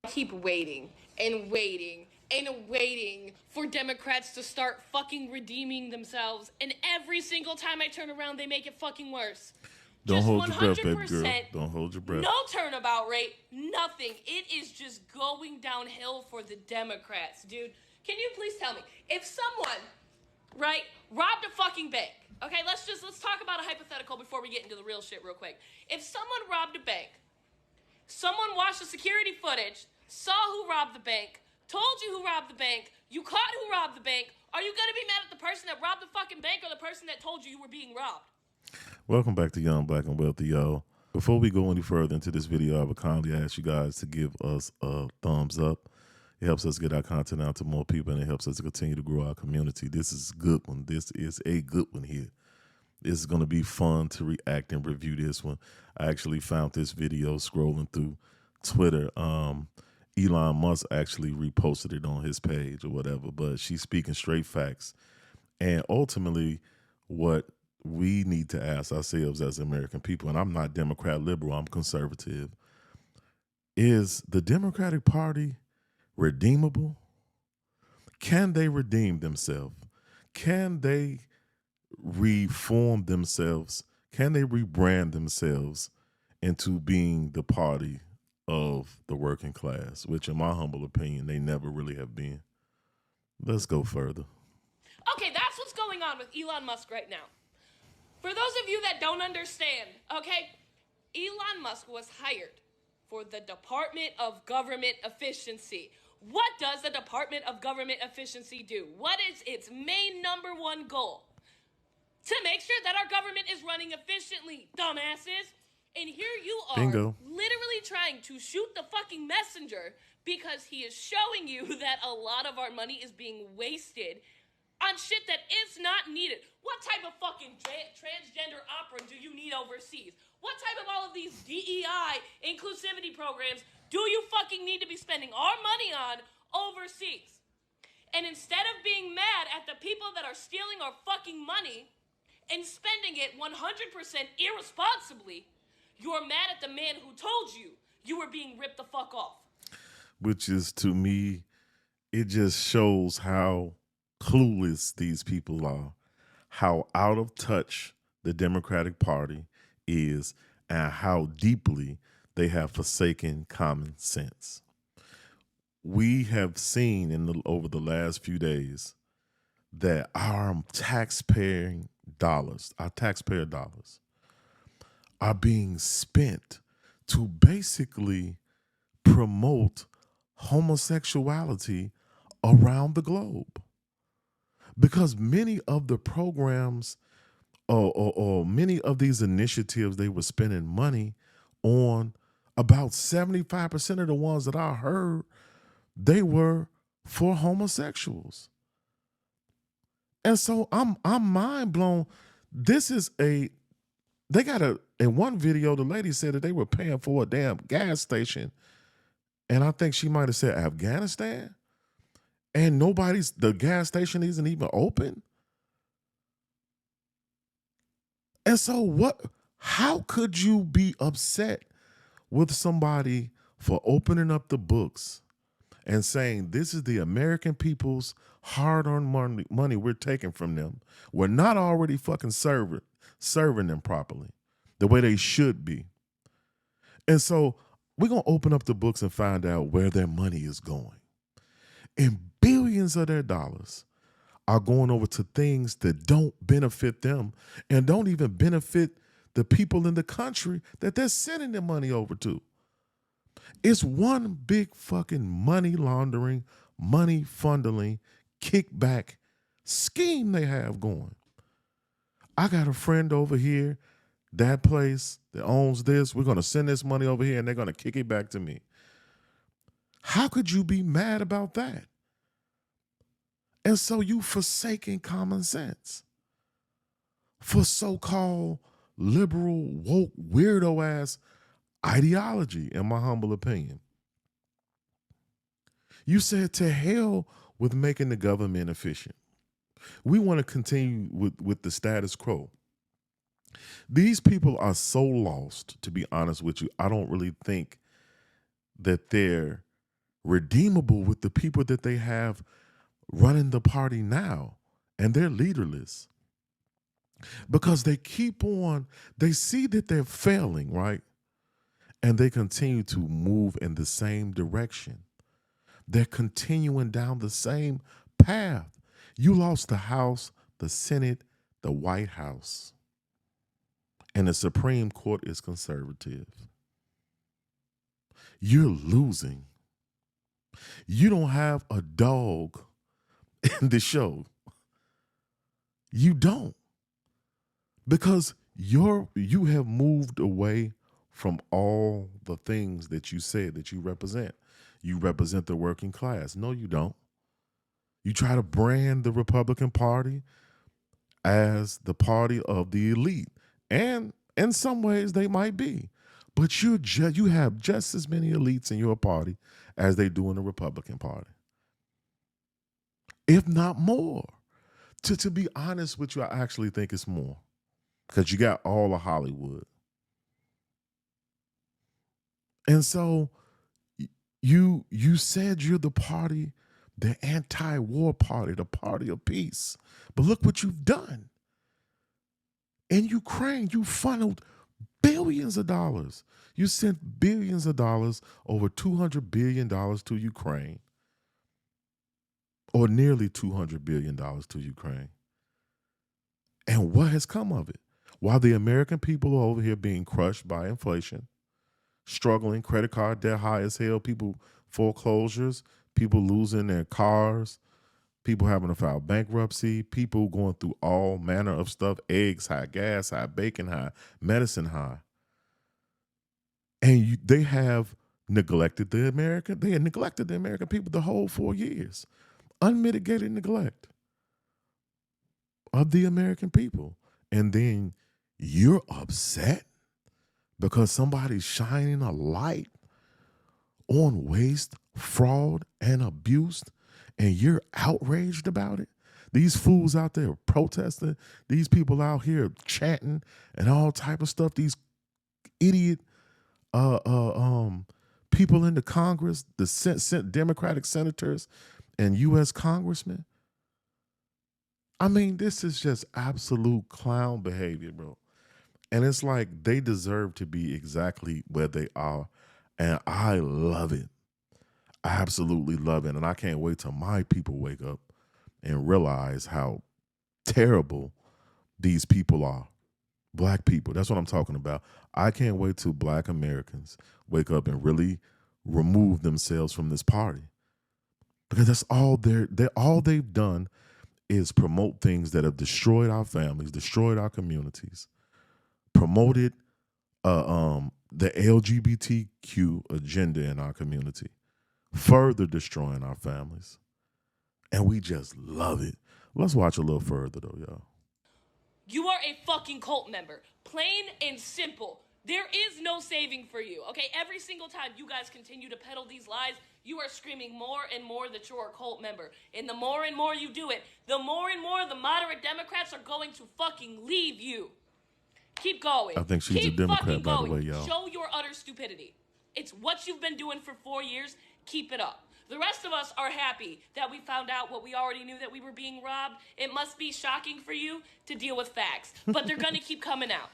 keep waiting and waiting and waiting for Democrats to start fucking redeeming themselves, and every single time I turn around, they make it fucking worse. Don't Just hold your breath, baby 100%, girl. Don't hold your breath. no turnabout rate, nothing. It is just going downhill for the Democrats, dude. Can you please tell me, if someone, right, robbed a fucking bank, okay, let's talk about a hypothetical before we get into the real shit real quick. If someone robbed a bank, someone watched the security footage, saw who robbed the bank, told you who robbed the bank, you caught who robbed the bank, are you gonna be mad at the person that robbed the fucking bank or the person that told you you were being robbed? Welcome back to Young, Black, and Wealthy, y'all. Before we go any further into this video, I would kindly ask you guys to give us a thumbs up. It helps us get our content out to more people, and it helps us to continue to grow our community. This is a good one. This is a good one here. It's going to be fun to react and review this one. I actually found this video scrolling through Twitter. Elon Musk actually reposted it on his page or whatever, but she's speaking straight facts. And ultimately, what we need to ask ourselves as American people, and I'm not Democrat liberal, I'm conservative, is the Democratic Party redeemable? Can they redeem themselves? Can they reform themselves? Can they rebrand themselves into being the party of the working class, which in my humble opinion, they never really have been? Let's go further. Okay, that's what's going on with Elon Musk right now. For those of you that don't understand, okay, Elon Musk was hired for the Department of Government Efficiency. What does the Department of Government Efficiency do? What is its main number one goal? To make sure that our government is running efficiently, dumbasses. And here you are, Bingo. literally trying to shoot the fucking messenger because he is showing you that a lot of our money is being wasted on shit that is not needed. What type of fucking transgender opera do you need overseas? What type of all of these DEI inclusivity programs do you fucking need to be spending our money on overseas? And instead of being mad at the people that are stealing our fucking money and spending it 100% irresponsibly, you're mad at the man who told you you were being ripped the fuck off. Which is, to me, it just shows how clueless these people are, how out of touch the Democratic Party is, and how deeply they have forsaken common sense. We have seen over the last few days that our taxpayer dollars are being spent to basically promote homosexuality around the globe. Because many of the programs or many of these initiatives they were spending money on, about 75% of the ones that I heard, they were for homosexuals. And so I'm mind blown. In one video, the lady said that they were paying for a damn gas station. And I think she might have said Afghanistan. And the gas station isn't even open. And so how could you be upset with somebody for opening up the books and saying this is the American people's hard-earned money we're taking from them? We're not already fucking serving them properly the way they should be. And so we're going to open up the books and find out where their money is going. And billions of their dollars are going over to things that don't benefit them and don't even benefit the people in the country that they're sending their money over to. It's one big fucking money laundering, money funneling, kickback scheme they have going. I got a friend over here, that place that owns this. We're going to send this money over here and they're going to kick it back to me. How could you be mad about that? And so you forsaking common sense for so-called liberal, woke, weirdo-ass ideology, in my humble opinion. You said to hell with making the government efficient. We want to continue with the status quo. These people are so lost, to be honest with you. I don't really think that they're redeemable with the people that they have running the party now, and they're leaderless because they keep on, they see that they're failing, right? And they continue to move in the same direction. They're continuing down the same path. You lost the House, the Senate, the White House, and the Supreme Court is conservative. You're losing. You don't have a dog in the show. You don't. Because you have moved away from all the things that you said that you represent. You represent the working class. No, you don't. You try to brand the Republican Party as the party of the elite. And in some ways they might be. But you have just as many elites in your party as they do in the Republican Party. If not more. To be honest with you, I actually think it's more. Because you got all of Hollywood. And so you said you're the party, the anti-war party, the party of peace. But look what you've done. In Ukraine, you funneled billions of dollars. You sent billions of dollars, over $200 billion to Ukraine, or nearly $200 billion to Ukraine. And what has come of it? While the American people are over here being crushed by inflation, struggling, credit card debt high as hell, people foreclosures, people losing their cars, people having to file bankruptcy, people going through all manner of stuff, eggs high, gas high, bacon high, medicine high. And they have neglected the American people the whole 4 years. Unmitigated neglect of the American people. And then you're upset because somebody's shining a light on waste, fraud, and abuse, and you're outraged about it. These fools out there protesting, these people out here chanting and all type of stuff, these idiot people in the Congress, the Democratic senators and U.S. congressmen. I mean, this is just absolute clown behavior, bro. And it's like they deserve to be exactly where they are. And I love it. I absolutely love it. And I can't wait till my people wake up and realize how terrible these people are. Black people. That's what I'm talking about. I can't wait till Black Americans wake up and really remove themselves from this party. Because that's all they've done is promote things that have destroyed our families, destroyed our communities, promoted the LGBTQ agenda in our community, further destroying our families. And we just love it. Let's watch a little further though, y'all. You are a fucking cult member. Plain and simple. There is no saving for you, okay? Every single time you guys continue to peddle these lies, you are screaming more and more that you're a cult member. And the more and more you do it, the more and more the moderate Democrats are going to fucking leave you. Keep going. I think she's Keep a Democrat, fucking by the going. way, y'all. Show your utter stupidity. It's what you've been doing for 4 years. Keep it up. The rest of us are happy that we found out what we already knew, that we were being robbed. It must be shocking for you to deal with facts, but they're going to keep coming out.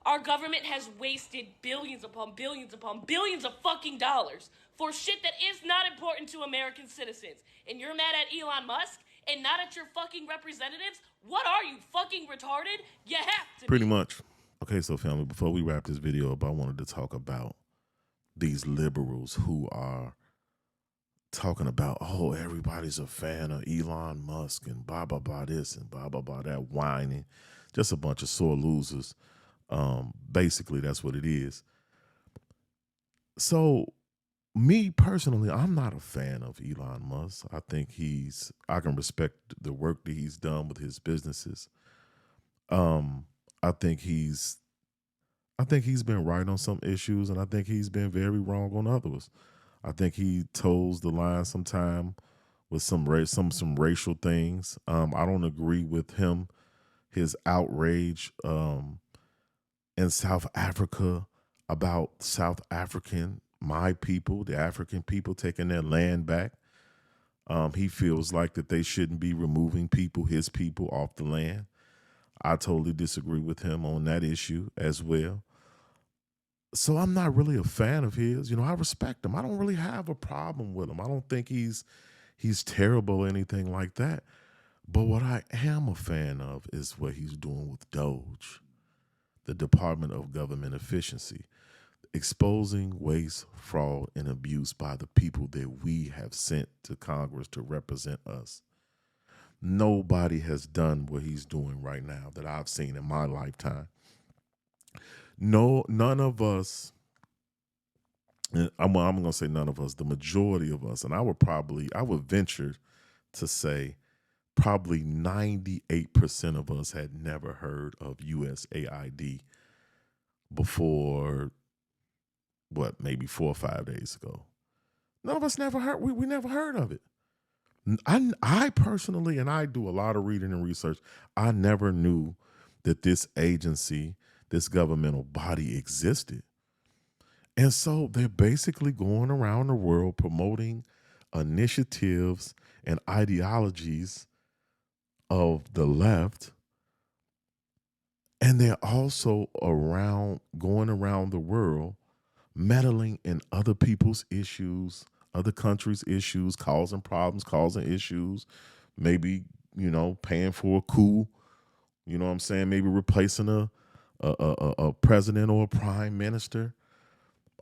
Our government has wasted billions upon billions upon billions of fucking dollars for shit that is not important to American citizens. And you're mad at Elon Musk and not at your fucking representatives? What are you, fucking retarded? You have to Pretty be. much. Okay, so family, before we wrap this video up, I wanted to talk about these liberals who are talking about, oh, everybody's a fan of Elon Musk and blah, blah, blah this and blah, blah, blah that, whining. Just a bunch of sore losers. Basically, that's what it is. So, me personally, I'm not a fan of Elon Musk. I think I can respect the work that he's done with his businesses. I think he's been right on some issues, and I think he's been very wrong on others. I think he toes the line sometime with some racial things. I don't agree with him, his outrage in South Africa about South African my people, the African people, taking their land back. He feels like that they shouldn't be removing people, his people, off the land. I totally disagree with him on that issue as well. So I'm not really a fan of his. You know, I respect him. I don't really have a problem with him. I don't think he's terrible or anything like that. But what I am a fan of is what he's doing with Doge, the Department of Government Efficiency, exposing waste, fraud, and abuse by the people that we have sent to Congress to represent us. Nobody has done what he's doing right now that I've seen in my lifetime. No, none of us, and I'm going to say none of us, the majority of us, and I would venture to say probably 98% of us had never heard of USAID before, maybe 4 or 5 days ago. None of us never heard, we never heard of it. I personally, and I do a lot of reading and research, I never knew that this agency, this governmental body existed. And so they're basically going around the world promoting initiatives and ideologies of the left. And they're also going around the world meddling in other people's issues, other countries' issues, causing problems, causing issues, maybe, paying for a coup, you know what I'm saying? Maybe replacing a president or a prime minister.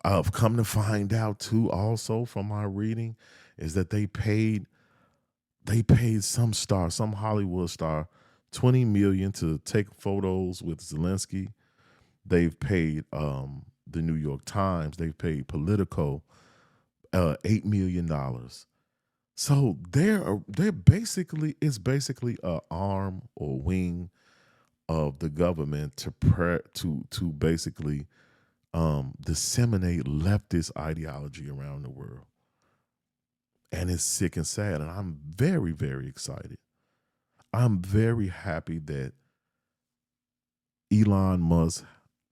I've come to find out too, also from my reading, is that they paid some Hollywood star, $20 million to take photos with Zelensky. They've paid the New York Times. They've paid Politico $8 million. So it's basically a arm or wing of the government to basically disseminate leftist ideology around the world. And it's sick and sad. And I'm very, very excited. I'm very happy that Elon Musk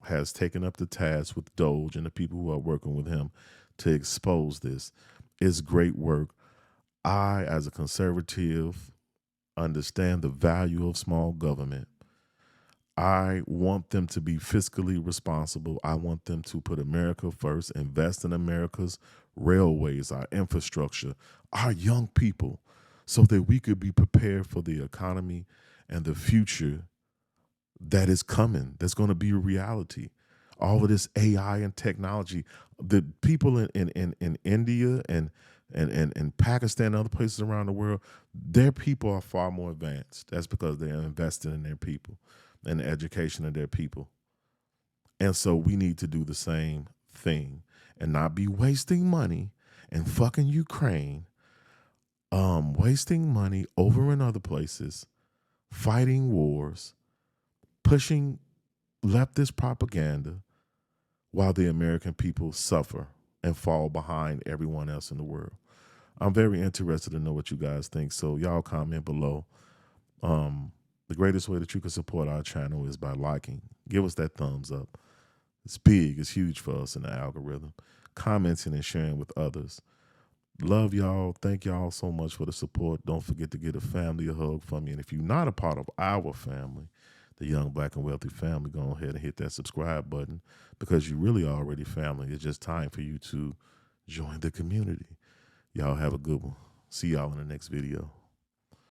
has taken up the task with Doge and the people who are working with him to expose this. It's great work. I, as a conservative, understand the value of small government. I want them to be fiscally responsible. I want them to put America first, invest in America's railways, our infrastructure, our young people, so that we could be prepared for the economy and the future that is coming, that's going to be a reality. All of this AI and technology, the people in India and Pakistan and other places around the world, their people are far more advanced. That's because they're investing in their people and the education of their people. And so we need to do the same thing and not be wasting money and fucking Ukraine, wasting money over in other places, fighting wars, pushing leftist propaganda while the American people suffer and fall behind everyone else in the world. I'm very interested to know what you guys think, so y'all comment below. The greatest way that you can support our channel is by liking. Give us that thumbs up. It's big. It's huge for us in the algorithm. Commenting and sharing with others. Love y'all. Thank y'all so much for the support. Don't forget to get a family a hug from me. And if you're not a part of our family, the Young Black and Wealthy family, go ahead and hit that subscribe button because you really already family. It's just time for you to join the community. Y'all have a good one. See y'all in the next video.